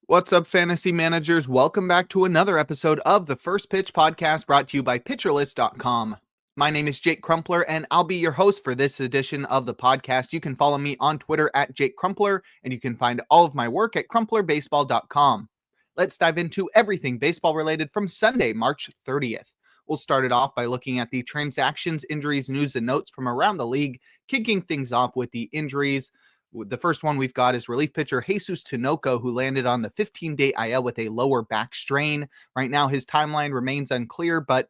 What's up, fantasy managers? Welcome back to another episode of the First Pitch Podcast brought to you by PitcherList.com. My name is Jake Crumpler, and I'll be your host for this edition of the podcast. You can follow me on Twitter at Jake Crumpler, and you can find all of my work at crumplerbaseball.com. Let's dive into everything baseball related from Sunday, March 30th. We'll start it off by looking at the transactions, injuries, news, and notes from around the league, kicking things off with the injuries. The first one we've got is relief pitcher Jesus Tinoco, who landed on the 15-day IL with a lower back strain. Right now, his timeline remains unclear, but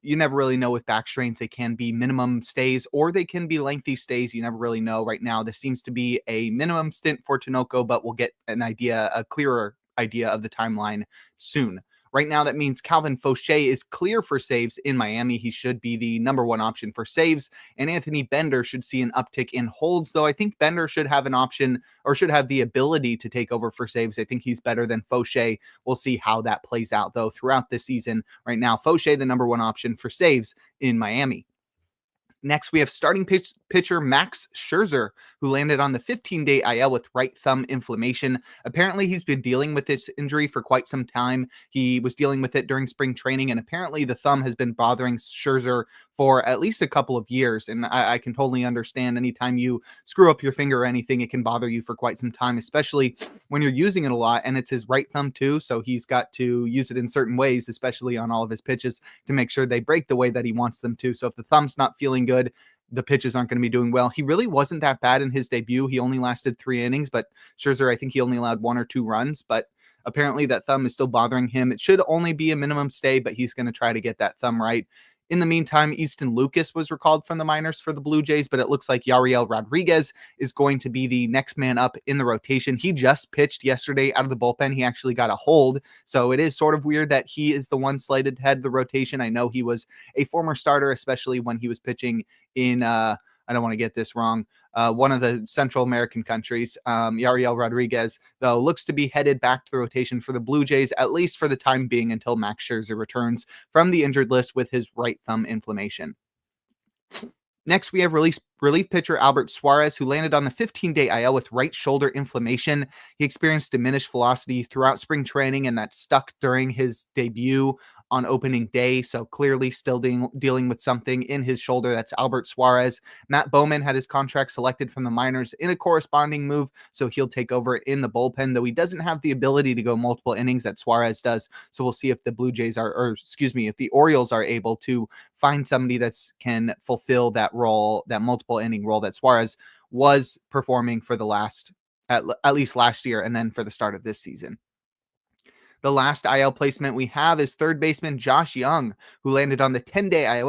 you never really know with back strains. They can be minimum stays or they can be lengthy stays. You never really know. Right now, this seems to be a minimum stint for Tinoco, but we'll get a clearer idea of the timeline soon. Right now, that means Calvin Fauché is clear for saves in Miami. He should be the number one option for saves, and Anthony Bender should see an uptick in holds, though I think Bender should have an option or should have the ability to take over for saves. I think he's better than Fauché. We'll see how that plays out, though, throughout the season. Right now, Fauché, the number one option for saves in Miami. Next, we have starting pitcher Max Scherzer, who landed on the 15-day IL with right thumb inflammation. Apparently, he's been dealing with this injury for quite some time. He was dealing with it during spring training, and apparently the thumb has been bothering Scherzer for at least a couple of years. And I can totally understand anytime you screw up your finger or anything, it can bother you for quite some time, especially when you're using it a lot. And it's his right thumb too, so he's got to use it in certain ways, especially on all of his pitches, to make sure they break the way that he wants them to. So if the thumb's not feeling good, the pitches aren't going to be doing well. He really wasn't that bad in his debut. He only lasted 3 innings, but Scherzer, I think he only allowed 1 or 2 runs, but apparently that thumb is still bothering him. It should only be a minimum stay, but he's going to try to get that thumb right. In the meantime, Easton Lucas was recalled from the minors for the Blue Jays, but it looks like Yariel Rodriguez is going to be the next man up in the rotation. He just pitched yesterday out of the bullpen. He actually got a hold, so it is sort of weird that he is the one slated to head the rotation. I know he was a former starter, especially when he was pitching in I don't want to get this wrong, one of the Central American countries. Yariel Rodriguez, though, looks to be headed back to the rotation for the Blue Jays, at least for the time being, until Max Scherzer returns from the injured list with his right thumb inflammation. Next, we have relief pitcher Albert Suarez, who landed on the 15-day IL with right shoulder inflammation. He experienced diminished velocity throughout spring training, and that stuck during his debut on opening day. So clearly still dealing with something in his shoulder. That's Albert Suarez. Matt Bowman had his contract selected from the minors in a corresponding move, so he'll take over in the bullpen, though he doesn't have the ability to go multiple innings that Suarez does. So we'll see if the if the Orioles are able to find somebody that can fulfill that role, that multiple inning role that Suarez was performing for the at least last year, and then for the start of this season. The last IL placement we have is third baseman Josh Young, who landed on the 10-day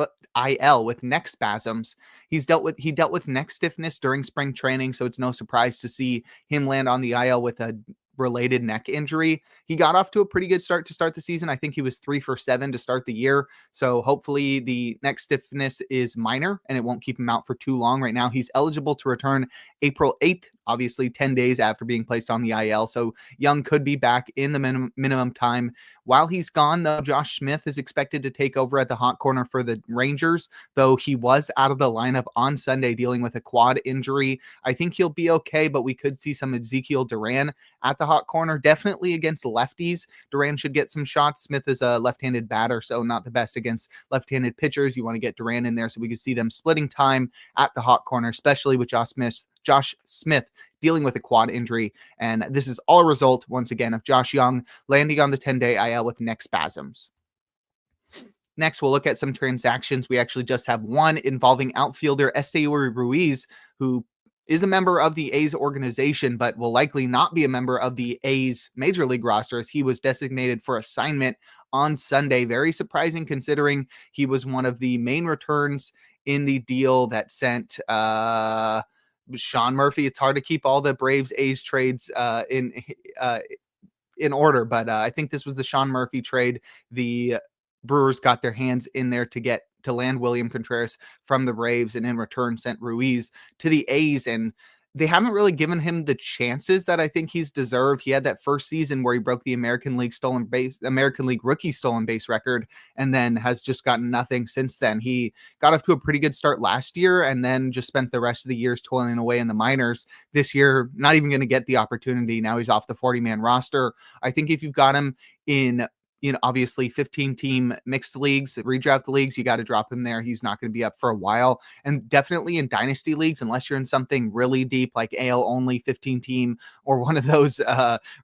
IL with neck spasms. He dealt with neck stiffness during spring training, so it's no surprise to see him land on the IL with a related neck injury. He got off to a pretty good start to start the season. I think he was 3 for 7 to start the year. So hopefully the neck stiffness is minor and it won't keep him out for too long. Right now, he's eligible to return April 8th, obviously 10 days after being placed on the IL. So Young could be back in the minimum time. While he's gone, though, Josh Smith is expected to take over at the hot corner for the Rangers, though he was out of the lineup on Sunday dealing with a quad injury. I think he'll be okay, but we could see some Ezekiel Duran at the hot corner, definitely against lefties. Duran should get some shots. Smith is a left-handed batter, so not the best against left-handed pitchers. You want to get Duran in there so we can see them splitting time at the hot corner, especially with Josh Smith dealing with a quad injury. And this is all a result, once again, of Josh Young landing on the 10-day IL with neck spasms. Next, we'll look at some transactions. We actually just have one involving outfielder Esteury Ruiz, who is a member of the A's organization, but will likely not be a member of the A's major league roster, as he was designated for assignment on Sunday. Very surprising, considering he was one of the main returns in the deal that sent Sean Murphy. It's hard to keep all the Braves A's trades in order, but I think this was the Sean Murphy trade. The Brewers got their hands in there to land William Contreras from the Braves, and in return sent Ruiz to the A's. And they haven't really given him the chances that I think he's deserved. He had that first season where he broke the American League rookie stolen base record, and then has just gotten nothing since then. He got off to a pretty good start last year and then just spent the rest of the years toiling away in the minors. This year, not even going to get the opportunity. Now he's off the 40-man roster. I think if you've got him in, obviously 15-team mixed leagues, redraft leagues, you got to drop him there. He's not going to be up for a while. And definitely in dynasty leagues, unless you're in something really deep like AL only 15-team or one of those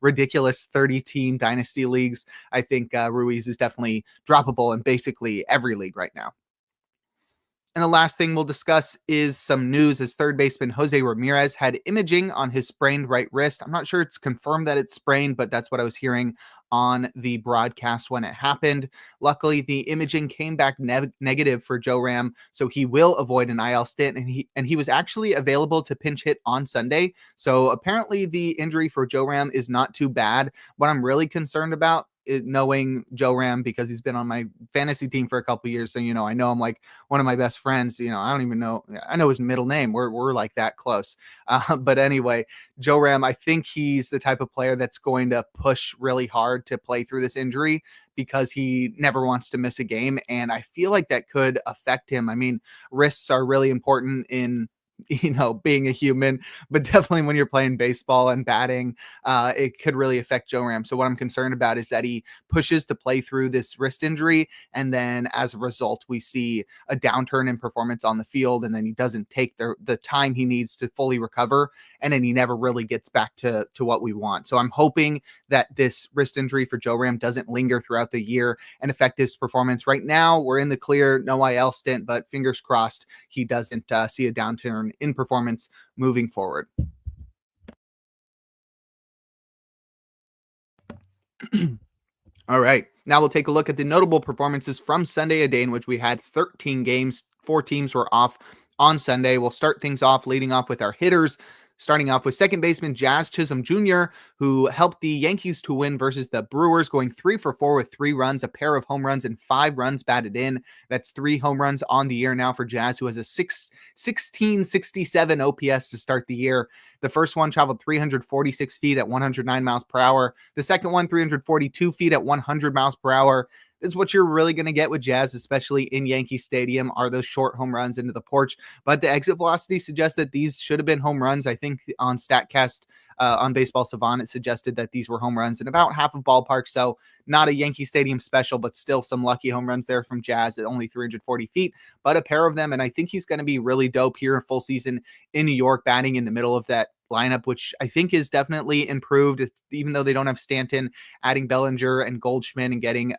ridiculous 30-team dynasty leagues, I think Ruiz is definitely droppable in basically every league right now. And the last thing we'll discuss is some news as third baseman Jose Ramirez had imaging on his sprained right wrist. I'm not sure it's confirmed that it's sprained, but that's what I was hearing on the broadcast when it happened. Luckily, the imaging came back negative for Joe Ram, so he will avoid an IL stint, and he was actually available to pinch hit on Sunday. So apparently the injury for Joe Ram is not too bad. What I'm really concerned about, knowing Joe Ram, because he's been on my fantasy team for a couple of years. So, I know him like one of my best friends. I don't even know. I know his middle name. We're like that close. But anyway, Joe Ram, I think he's the type of player that's going to push really hard to play through this injury because he never wants to miss a game. And I feel like that could affect him. I mean, wrists are really important in being a human, but definitely when you're playing baseball and batting, it could really affect Joe Ram. So what I'm concerned about is that he pushes to play through this wrist injury, and then as a result, we see a downturn in performance on the field, and then he doesn't take the time he needs to fully recover, and then he never really gets back to what we want. So I'm hoping that this wrist injury for Joe Ram doesn't linger throughout the year and affect his performance. Right now, we're in the clear, no IL stint, but fingers crossed he doesn't see a downturn in performance moving forward. All right. Now we'll take a look at the notable performances from Sunday, a day in which we had 13 games. 4 teams were off on Sunday. We'll start things off leading off with our hitters. Starting off with second baseman Jazz Chisholm Jr., who helped the Yankees to win versus the Brewers, going 3 for 4 with 3 runs, a pair of home runs, and 5 runs batted in. That's 3 home runs on the year now for Jazz, who has a 1667 OPS to start the year. The first one traveled 346 feet at 109 miles per hour. The second one, 342 feet at 100 miles per hour. This is what you're really going to get with Jazz, especially in Yankee Stadium, are those short home runs into the porch. But the exit velocity suggests that these should have been home runs. I think on StatCast, on Baseball Savant, it suggested that these were home runs in about half of ballpark. So not a Yankee Stadium special, but still some lucky home runs there from Jazz at only 340 feet, but a pair of them. And I think he's going to be really dope here in full season in New York, batting in the middle of that lineup, which I think is definitely improved. Even though they don't have Stanton, adding Bellinger and Goldschmidt and getting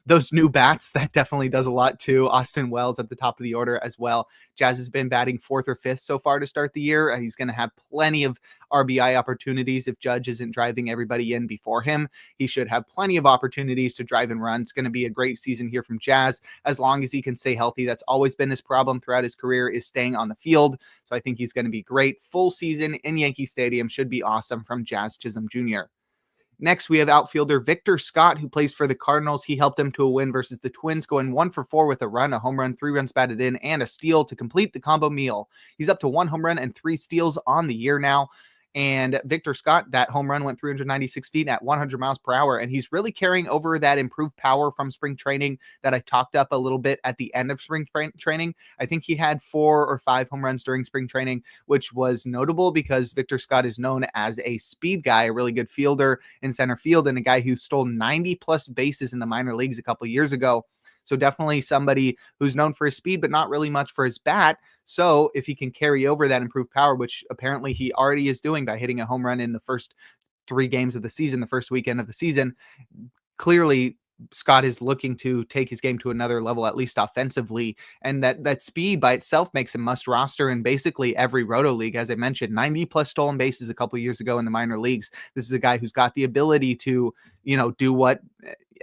those new bats, that definitely does a lot too. Austin Wells at the top of the order as well. Jazz has been batting 4th or 5th so far to start the year. He's going to have plenty of RBI opportunities if Judge isn't driving everybody in before him. He should have plenty of opportunities to drive and run. It's going to be a great season here from Jazz as long as he can stay healthy. That's always been his problem throughout his career, is staying on the field. So I think he's going to be great. Full season in Yankee Stadium should be awesome from Jazz Chisholm Jr. Next, we have outfielder Victor Scott, who plays for the Cardinals. He helped them to a win versus the Twins, going 1 for 4 with a run, a home run, 3 runs batted in, and a steal to complete the combo meal. He's up to 1 home run and 3 steals on the year now. And Victor Scott, that home run went 396 feet at 100 miles per hour. And he's really carrying over that improved power from spring training that I talked up a little bit at the end of spring training. I think he had 4 or 5 home runs during spring training, which was notable because Victor Scott is known as a speed guy, a really good fielder in center field, and a guy who stole 90 plus bases in the minor leagues a couple of years ago. So definitely somebody who's known for his speed, but not really much for his bat. So if he can carry over that improved power, which apparently he already is doing by hitting a home run in the first 3 games of the season, the first weekend of the season, clearly Scott is looking to take his game to another level, at least offensively. And that speed by itself makes him must roster in basically every roto league. As I mentioned, 90 plus stolen bases a couple of years ago in the minor leagues. This is a guy who's got the ability to, do what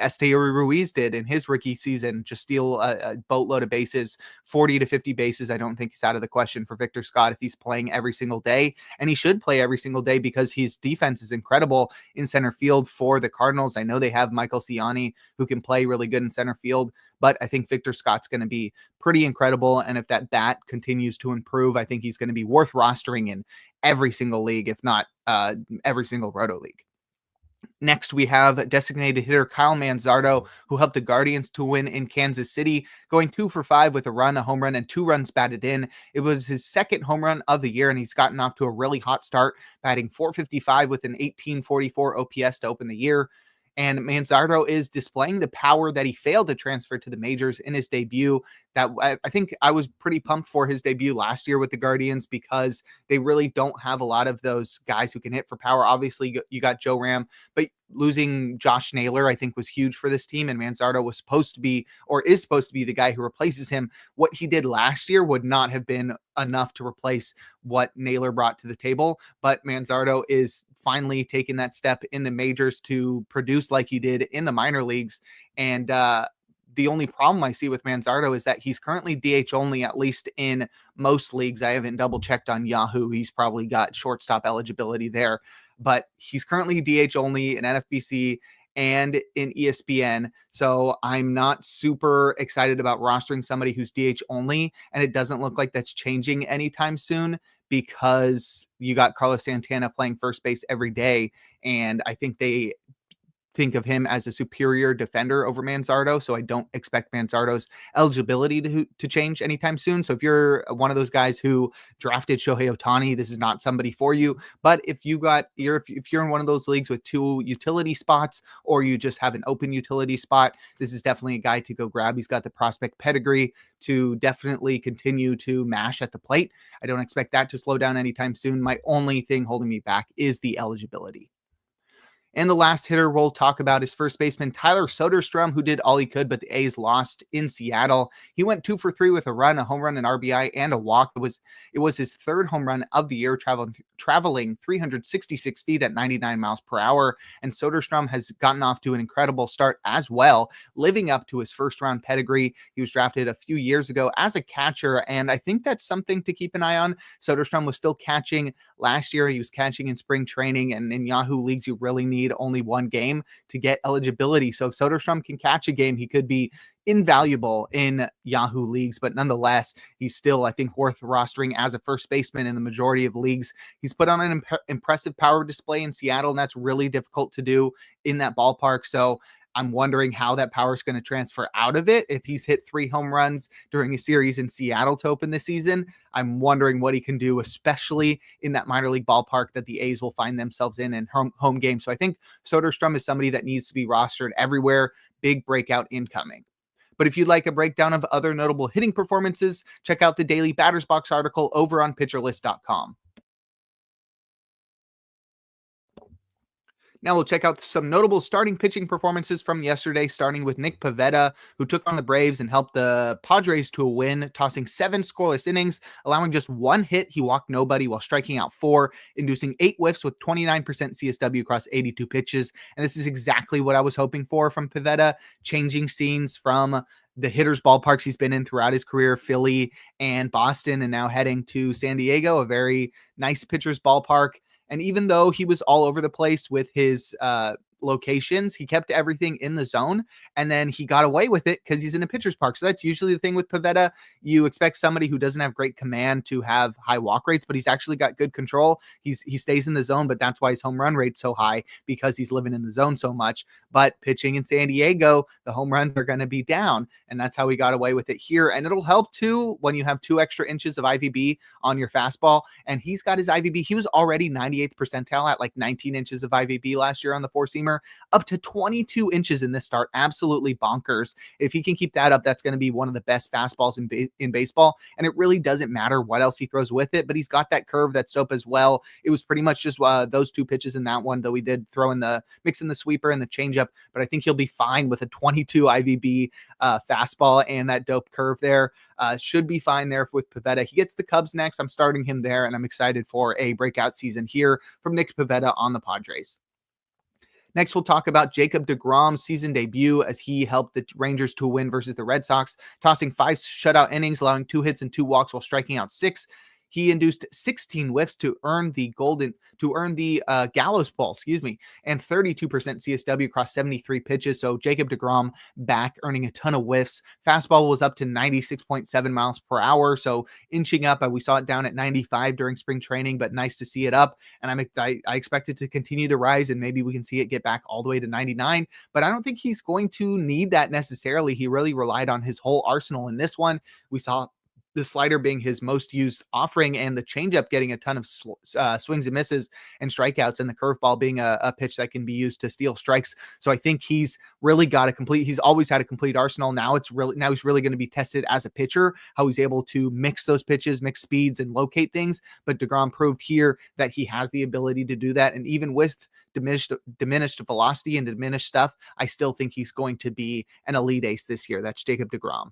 Esteury Ruiz did in his rookie season, just steal a boatload of bases, 40 to 50 bases. I don't think he's out of the question for Victor Scott if he's playing every single day, and he should play every single day because his defense is incredible in center field for the Cardinals. I know they have Michael Ciani who can play really good in center field, but I think Victor Scott's going to be pretty incredible. And if that bat continues to improve, I think he's going to be worth rostering in every single league, if not every single roto league. Next, we have designated hitter Kyle Manzardo, who helped the Guardians to win in Kansas City, going 2 for 5 with a run, a home run, and 2 runs batted in. It was his second home run of the year, and he's gotten off to a really hot start, batting .455 with an 1844 OPS to open the year. And Manzardo is displaying the power that he failed to transfer to the majors in his debut. That I think I was pretty pumped for his debut last year with the Guardians because they really don't have a lot of those guys who can hit for power. Obviously, you got Joe Ram, but losing Josh Naylor, I think, was huge for this team. And Manzardo was supposed to be, or is supposed to be, the guy who replaces him. What he did last year would not have been enough to replace what Naylor brought to the table. But Manzardo is finally taking that step in the majors to produce like he did in the minor leagues. And the only problem I see with Manzardo is that he's currently DH only, at least in most leagues. I haven't double checked on Yahoo. He's probably got shortstop eligibility there, but he's currently DH only in NFBC and in ESPN. So I'm not super excited about rostering somebody who's DH only. And it doesn't look like that's changing anytime soon because you got Carlos Santana playing first base every day. And I think they think of him as a superior defender over Manzardo. So I don't expect Manzardo's eligibility to change anytime soon. So if you're one of those guys who drafted Shohei Ohtani, this is not somebody for you. But if you're in one of those leagues with 2 utility spots, or you just have an open utility spot, this is definitely a guy to go grab. He's got the prospect pedigree to definitely continue to mash at the plate. I don't expect that to slow down anytime soon. My only thing holding me back is the eligibility. And the last hitter we'll talk about is first baseman Tyler Soderstrom, who did all he could, but the A's lost in Seattle. He went 2 for 3 with a run, a home run, an RBI, and a walk. It was his third home run of the year, traveling 366 feet at 99 miles per hour. And Soderstrom has gotten off to an incredible start as well, living up to his first round pedigree. He was drafted a few years ago as a catcher, and I think that's something to keep an eye on. Soderstrom was still catching last year. He was catching in spring training, and in Yahoo leagues, you really need only one game to get eligibility. So if Soderstrom can catch a game, he could be invaluable in Yahoo leagues, but nonetheless, he's still, I think, worth rostering as a first baseman in the majority of leagues. He's put on an impressive power display in Seattle, and that's really difficult to do in that ballpark. So I'm wondering how that power is going to transfer out of it. If he's hit 3 home runs during a series in Seattle to open the season, I'm wondering what he can do, especially in that minor league ballpark that the A's will find themselves in home games. So I think Soderstrom is somebody that needs to be rostered everywhere. Big breakout incoming. But if you'd like a breakdown of other notable hitting performances, check out the daily Batters Box article over on pitcherlist.com. Now we'll check out some notable starting pitching performances from yesterday, starting with Nick Pivetta, who took on the Braves and helped the Padres to a win, tossing 7 scoreless innings, allowing just 1 hit. He walked nobody while striking out 4, inducing 8 whiffs with 29% CSW across 82 pitches. And this is exactly what I was hoping for from Pivetta, changing scenes from the hitters' ballparks he's been in throughout his career, Philly and Boston, and now heading to San Diego, a very nice pitcher's ballpark. And even though he was all over the place with his locations, he kept everything in the zone, and then he got away with it because he's in a pitcher's park. So that's usually the thing with Pivetta. You expect somebody who doesn't have great command to have high walk rates, but he's actually got good control. He stays in the zone, but that's why his home run rate's so high, because he's living in the zone so much. But pitching in San Diego, the home runs are going to be down, and that's how he got away with it here. And it'll help too when you have 2 extra inches of IVB on your fastball, and he's got his IVB. He was already 98th percentile at like 19 inches of IVB last year on the 4-seamer, up to 22 inches in this start. Absolutely bonkers. If he can keep that up, that's going to be one of the best fastballs in baseball. And it really doesn't matter what else he throws with it, but he's got that curve that's dope as well. It was pretty much just those 2 pitches in that one, though he did throw in mix in the sweeper and the changeup, but I think he'll be fine with a 22 IVB fastball and that dope curve there. Should be fine there with Pivetta. He gets the Cubs next. I'm starting him there, and I'm excited for a breakout season here from Nick Pivetta on the Padres. Next, we'll talk about Jacob deGrom's season debut as he helped the Rangers to a win versus the Red Sox, tossing 5 shutout innings, allowing 2 hits and 2 walks while striking out 6. He induced 16 whiffs to earn the gallows pole, and 32% CSW across 73 pitches. So Jacob deGrom back earning a ton of whiffs. Fastball was up to 96.7 miles per hour. So inching up, we saw it down at 95 during spring training, but nice to see it up. And I expect it to continue to rise, and maybe we can see it get back all the way to 99, but I don't think he's going to need that necessarily. He really relied on his whole arsenal in this one. We saw the slider being his most used offering, and the changeup getting a ton of swings and misses and strikeouts, and the curveball being a pitch that can be used to steal strikes. So I think he's really got he's always had a complete arsenal. Now he's really going to be tested as a pitcher, how he's able to mix those pitches, mix speeds, and locate things. But deGrom proved here that he has the ability to do that. And even with diminished velocity and diminished stuff, I still think he's going to be an elite ace this year. That's Jacob deGrom.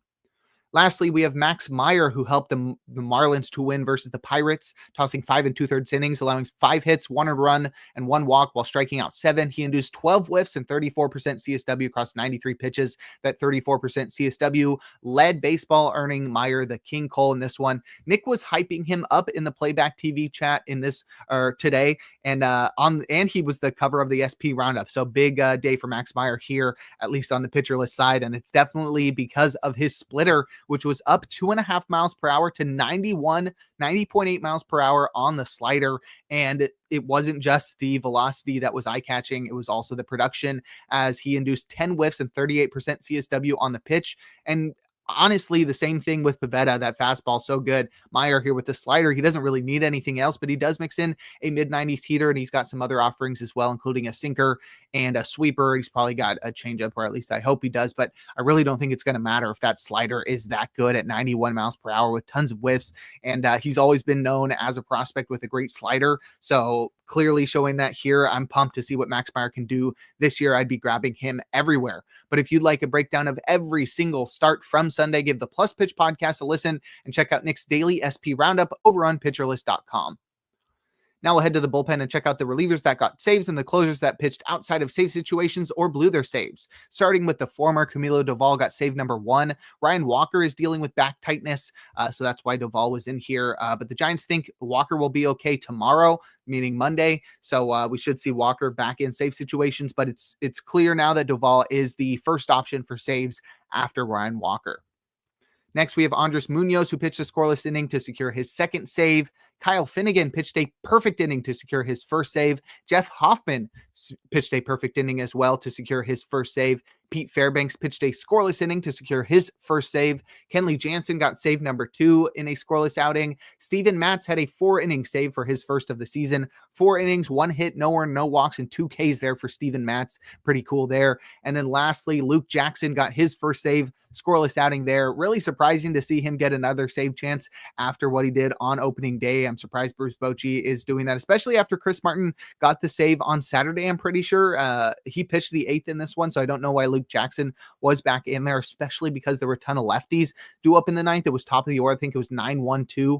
Lastly, we have Max Meyer, who helped the Marlins to win versus the Pirates, tossing 5 2/3 innings, allowing 5 hits, 1 earned run, and 1 walk while striking out 7. He induced 12 whiffs and 34% CSW across 93 pitches. That 34% CSW led baseball, earning Meyer the King Cole in this one. Nick was hyping him up in the Playback TV chat in this today, and he was the cover of the SP Roundup. So big day for Max Meyer here, at least on the pitcher list side, and it's definitely because of his splitter, which was up 2.5 miles per hour to 90.8 miles per hour on the slider. And it wasn't just the velocity that was eye-catching, it was also the production, as he induced 10 whiffs and 38% CSW on the pitch. And honestly, the same thing with Pivetta, that fastball, so good. Meyer here with the slider, he doesn't really need anything else, but he does mix in a mid-90s heater, and he's got some other offerings as well, including a sinker and a sweeper. He's probably got a changeup, or at least I hope he does, but I really don't think it's going to matter if that slider is that good at 91 miles per hour with tons of whiffs. And he's always been known as a prospect with a great slider, so clearly showing that here. I'm pumped to see what Max Meyer can do this year. I'd be grabbing him everywhere. But if you'd like a breakdown of every single start from Sunday, give the Plus Pitch podcast a listen and check out Nick's daily SP Roundup over on pitcherlist.com. Now we'll head to the bullpen and check out the relievers that got saves and the closers that pitched outside of save situations or blew their saves. Starting with the former, Camilo Doval got save number 1. Ryan Walker is dealing with back tightness, so that's why Doval was in here. But the Giants think Walker will be okay tomorrow, meaning Monday. So we should see Walker back in save situations, but it's clear now that Doval is the first option for saves after Ryan Walker. Next, we have Andres Munoz, who pitched a scoreless inning to secure his second save. Kyle Finnegan pitched a perfect inning to secure his first save. Jeff Hoffman pitched a perfect inning as well to secure his first save. Pete Fairbanks pitched a scoreless inning to secure his first save. Kenley Jansen got save number 2 in a scoreless outing. Steven Matz had a 4-inning save for his first of the season. 4 innings, 1 hit, no earned, no walks, and 2 Ks there for Steven Matz. Pretty cool there. And then lastly, Luke Jackson got his first save, scoreless outing there. Really surprising to see him get another save chance after what he did on opening day. I'm surprised Bruce Bochy is doing that, especially after Chris Martin got the save on Saturday. I'm pretty sure he pitched the 8th in this one, so I don't know why Luke Jackson was back in there, especially because there were a ton of lefties due up in the 9th. It was top of the order. I think it was 9-1-2.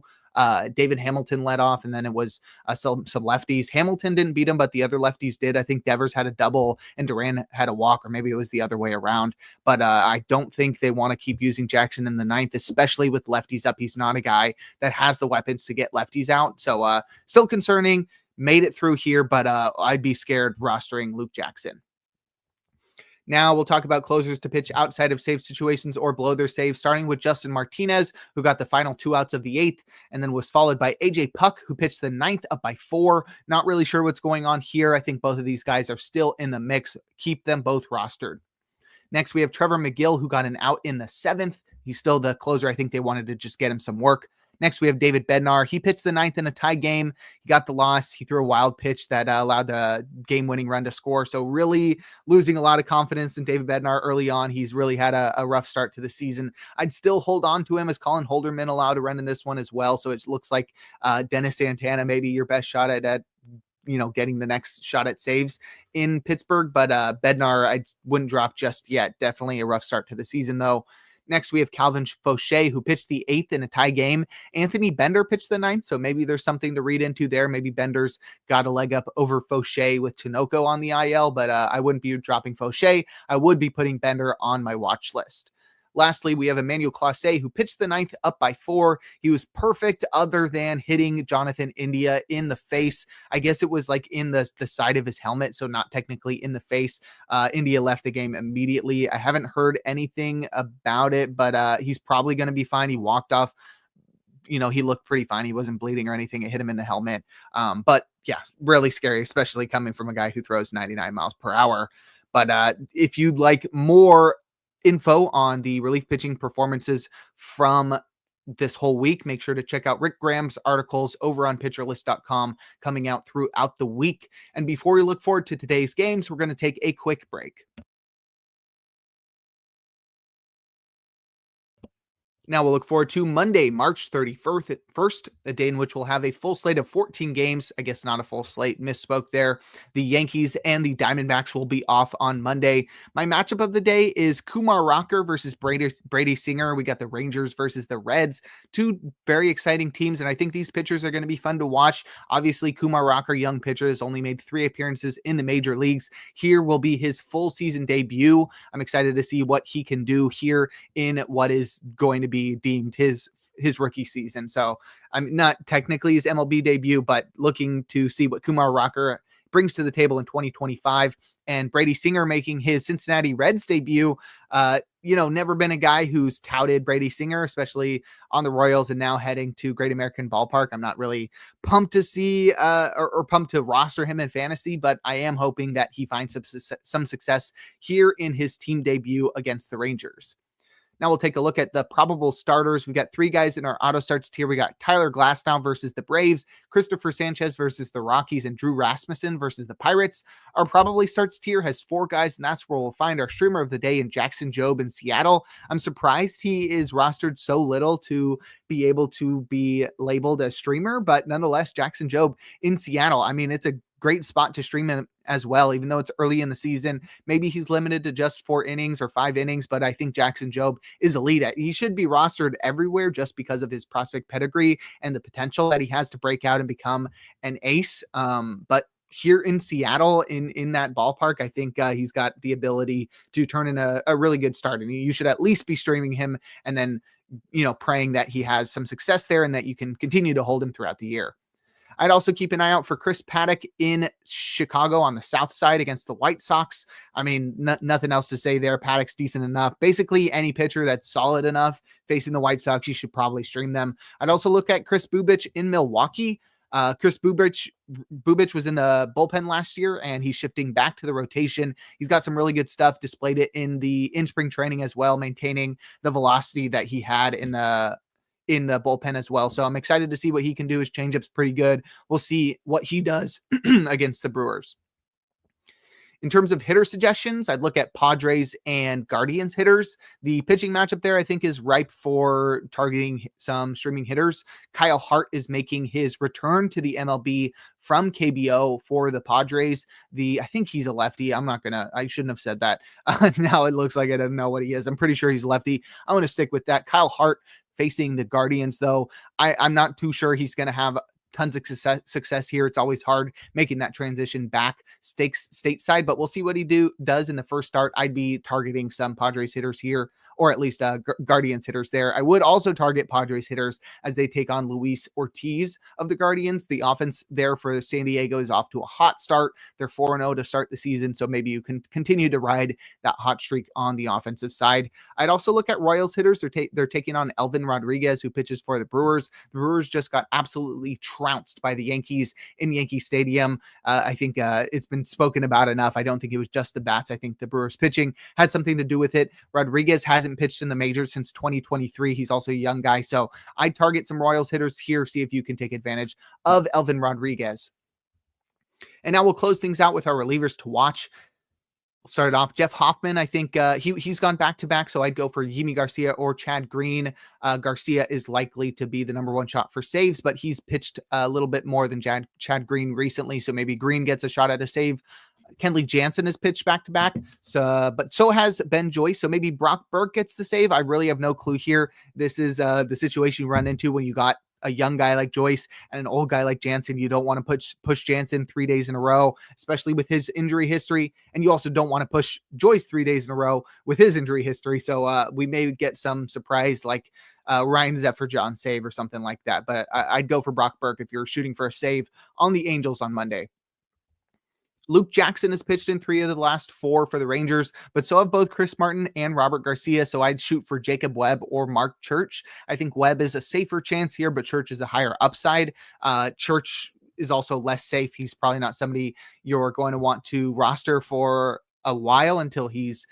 David Hamilton led off, and then it was some lefties. Hamilton didn't beat him, but the other lefties did. I think Devers had a double and Duran had a walk, or maybe it was the other way around. But I don't think they want to keep using Jackson in the 9th, especially with lefties up. He's not a guy that has the weapons to get lefties out. So still concerning. Made it through here, but I'd be scared rostering Luke Jackson. Now we'll talk about closers to pitch outside of save situations or blow their save, starting with Justin Martinez, who got the final 2 outs of the 8th, and then was followed by AJ Puck, who pitched the 9th up by 4. Not really sure what's going on here. I think both of these guys are still in the mix. Keep them both rostered. Next, we have Trevor McGill, who got an out in the 7th. He's still the closer. I think they wanted to just get him some work. Next, we have David Bednar. He pitched the 9th in a tie game. He got the loss. He threw a wild pitch that allowed the game-winning run to score. So really losing a lot of confidence in David Bednar early on. He's really had a rough start to the season. I'd still hold on to him, as Colin Holderman allowed a run in this one as well. So it looks like Dennis Santana maybe your best shot at getting the next shot at saves in Pittsburgh. But Bednar, I wouldn't drop just yet. Definitely a rough start to the season, though. Next, we have Calvin Fauché, who pitched the 8th in a tie game. Anthony Bender pitched the 9th, so maybe there's something to read into there. Maybe Bender's got a leg up over Fauché with Tinoco on the IL, but I wouldn't be dropping Fauché. I would be putting Bender on my watch list. Lastly, we have Emmanuel Clase, who pitched the ninth up by 4. He was perfect other than hitting Jonathan India in the face. I guess it was like in the side of his helmet, so not technically in the face. India left the game immediately. I haven't heard anything about it, but he's probably going to be fine. He walked off. He looked pretty fine. He wasn't bleeding or anything. It hit him in the helmet. But yeah, really scary, especially coming from a guy who throws 99 miles per hour. But if you'd like more info on the relief pitching performances from this whole week, make sure to check out Rick Graham's articles over on pitcherlist.com coming out throughout the week. And before we look forward to today's games, we're going to take a quick break. Now we'll look forward to Monday, March 31st, a day in which we'll have a full slate of 14 games. I guess not a full slate, misspoke there. The Yankees and the Diamondbacks will be off on Monday. My matchup of the day is Kumar Rocker versus Brady Singer. We got the Rangers versus the Reds, two very exciting teams, and I think these pitchers are going to be fun to watch. Obviously, Kumar Rocker, young pitcher, has only made 3 appearances in the major leagues. Here will be his full season debut. I'm excited to see what he can do here in what is going to be deemed his rookie season. So I'm not technically his MLB debut, but looking to see what Kumar Rocker brings to the table in 2025. And Brady Singer making his Cincinnati Reds debut. Never been a guy who's touted Brady Singer, especially on the Royals and now heading to Great American Ballpark. I'm not really pumped to see or pumped to roster him in fantasy, but I am hoping that he finds some success here in his team debut against the Rangers. Now we'll take a look at the probable starters. We got 3 guys in our auto starts tier. We got Tyler Glasnow versus the Braves, Christopher Sanchez versus the Rockies, and Drew Rasmussen versus the Pirates. Our probably starts tier has 4 guys, and that's where we'll find our streamer of the day in Jackson Jobe in Seattle. I'm surprised he is rostered so little to be able to be labeled as streamer, but nonetheless, Jackson Jobe in Seattle. I mean, it's a great spot to stream him as well, even though it's early in the season. Maybe he's limited to just 4 innings or 5 innings, but I think Jackson Jobe is elite. He should be rostered everywhere just because of his prospect pedigree and the potential that he has to break out and become an ace. But here in Seattle, in that ballpark, I think he's got the ability to turn in a really good start. And you should at least be streaming him and then, praying that he has some success there and that you can continue to hold him throughout the year. I'd also keep an eye out for Chris Paddack in Chicago on the south side against the White Sox. I mean, nothing else to say there. Paddack's decent enough. Basically, any pitcher that's solid enough facing the White Sox, you should probably stream them. I'd also look at Chris Bubic in Milwaukee. Chris Bubic was in the bullpen last year, and he's shifting back to the rotation. He's got some really good stuff, displayed it in spring training as well, maintaining the velocity that he had in the bullpen as well. So I'm excited to see what he can do. His changeup's pretty good. We'll see what he does against the Brewers. In terms of hitter suggestions, I'd look at Padres and Guardians hitters. The pitching matchup there, I think, is ripe for targeting some streaming hitters. Kyle Hart is making his return to the MLB from KBO for the Padres. I think he's a lefty. I shouldn't have said that. Now it looks like I don't know what he is. I'm pretty sure he's lefty. I want to stick with that. Kyle Hart facing the Guardians, though. I'm not too sure he's going to have tons of success here. It's always hard making that transition back stateside, but we'll see what he does in the first start. I'd be targeting some Padres hitters here, or at least Guardians hitters there. I would also target Padres hitters as they take on Luis Ortiz of the Guardians. The offense there for San Diego is off to a hot start. They're 4-0 to start the season, so maybe you can continue to ride that hot streak on the offensive side. I'd also look at Royals hitters. They're taking on Elvin Rodriguez, who pitches for the Brewers. The Brewers just got absolutely trounced by the Yankees in Yankee Stadium. I think it's been spoken about enough. I don't think it was just the bats. I think the Brewers pitching had something to do with it. Rodriguez hasn't pitched in the majors since 2023. He's also a young guy. So I target some Royals hitters here, see if you can take advantage of Elvin Rodriguez. And now we'll close things out with our relievers to watch. We'll start it off. Jeff Hoffman, I think he's gone back-to-back, so I'd go for Yimi Garcia or Chad Green. Garcia is likely to be the number 1 shot for saves, but he's pitched a little bit more than Chad Green recently, so maybe Green gets a shot at a save. Kenley Jansen has pitched back-to-back, but so has Ben Joyce, so maybe Brock Burke gets the save. I really have no clue here. This is the situation you run into when you got a young guy like Joyce and an old guy like Jansen. You don't want to push Jansen 3 days in a row, especially with his injury history. And you also don't want to push Joyce 3 days in a row with his injury history. So we may get some surprise like Ryan Zephyr-John save or something like that. But I'd go for Brock Burke if you're shooting for a save on the Angels on Monday. Luke Jackson has pitched in 3 of the last 4 for the Rangers, but so have both Chris Martin and Robert Garcia. So I'd shoot for Jacob Webb or Mark Church. I think Webb is a safer chance here, but Church is a higher upside. Church is also less safe. He's probably not somebody you're going to want to roster for a while until he's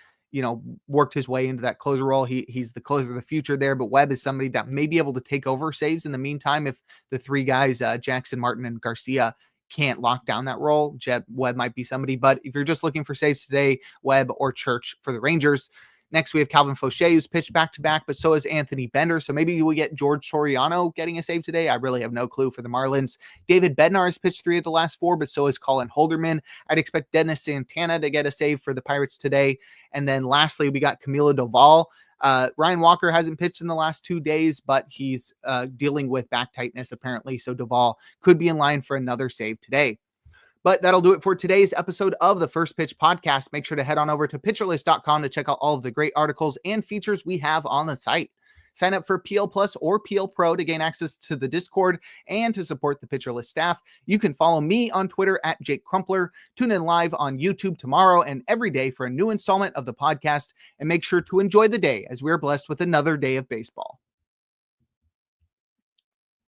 worked his way into that closer role. He's the closer of the future there, but Webb is somebody that may be able to take over saves in the meantime if the 3 guys, Jackson, Martin, and Garcia, can't lock down that role. Webb might be somebody, but if you're just looking for saves today, Webb or Church for the Rangers. Next, we have Calvin Fauché, who's pitched back-to-back, but so is Anthony Bender. So maybe we get George Soriano getting a save today. I really have no clue for the Marlins. David Bednar has pitched 3 of the last 4, but so is Colin Holderman. I'd expect Dennis Santana to get a save for the Pirates today. And then lastly, we got Camilo Doval. Ryan Walker hasn't pitched in the last 2 days, but he's dealing with back tightness apparently. So Doval could be in line for another save today. But that'll do it for today's episode of the First Pitch Podcast. Make sure to head on over to pitcherlist.com to check out all of the great articles and features we have on the site. Sign up for PL Plus or PL Pro to gain access to the Discord and to support the Pitcher List staff. You can follow me on Twitter at Jake Crumpler. Tune in live on YouTube tomorrow and every day for a new installment of the podcast. And make sure to enjoy the day as we're blessed with another day of baseball.